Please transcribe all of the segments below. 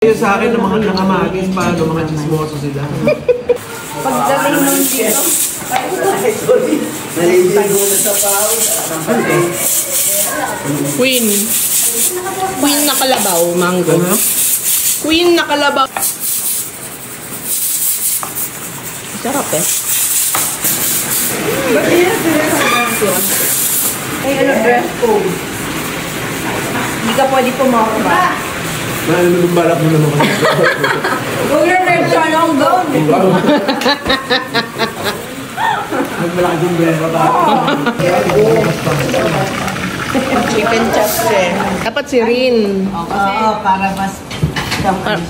Yung sa akin, mga nangamagis pa, mga chismoso sila. Pagdating nun dito. Queen. Queen na kalabaw, mango. Queen na kalabaw. Sarap eh. Ba't yan sila sa dress? Ay, ano dress code? Hindi ka pwede pumawa ba? Ano balak mo naman kasi? Kung yung red sana ang gown. Magmalaki yung bera ba? Chicken chops eh. Dapat si Rin. Oo, para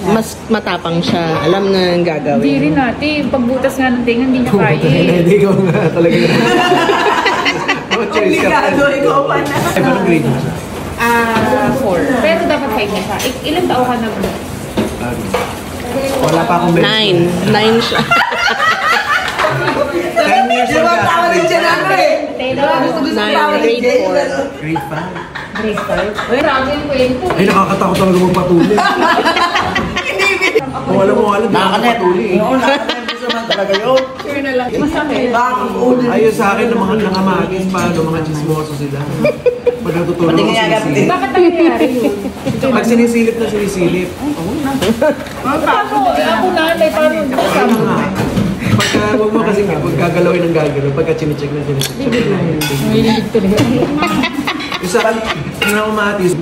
Mas matapang siya. Alam na ang gagawin. Hindi rin natin. Pagbutas nga ng tinga, hindi niya kaya. Hindi ko nga talaga. Obligado, ikaw pa na. Ay, parang grade mo siya. 4. Pero dapat 5 na siya. Ilang tao ka nag... Wala pa akong 9. 9 siya. 10 years old ka. Tawag din siya namin eh. 9, grade 4. Grade 5. Grade 5? Uy, marami yung kwento. Ay, nakakatakot talaga magpatuloy. Kung alam mo, magpatuloy eh. Oo, nakakanervous naman talaga yun. Sure na lang. Masakit. Ayun sa akin, mga nangamagis pa, mga chismoso sila. Pag natutulog ako sinisilip. Bakit nangyayari yun? Pag sinisilip na sinisilip. Ako nanay, paano hindi ko Ano nga? Pagka, huwag mo kasi pag gagalawin ng gagalaw, pagka chinecheck na chinecheck. Isa, nangamatis.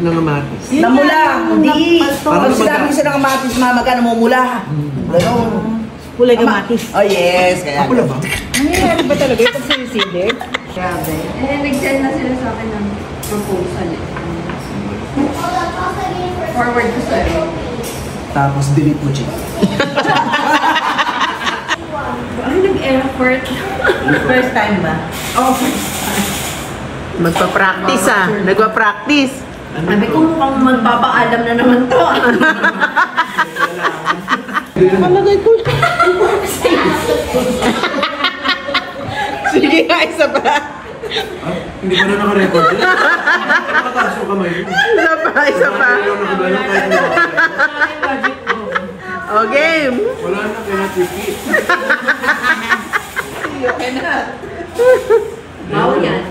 Namula, hindi. Pag sinabi siya ng kamatis, mama ka, namumula. Ganon. Kulay kamatis. Oh yes, kaya. Ako lang ba? Nangyayari ba talaga yung pagsisilip? Grabe. Nag-send na sila sa akin ng proposal. Forward ko sa'yo. Tapos delete mo, chick. Ano nag-effort? First time ba? Oh, first time. Magpa-practice ah. Nagpa-practice. Sabi ko mukhang magpapaalam na naman to. Malagay ko. Sige nga, isa pa. Hindi ko na naka-record. Nakataas yung kamay. Isa pa, isa pa. O, game. Wala na, kaya tipid. Wow yan.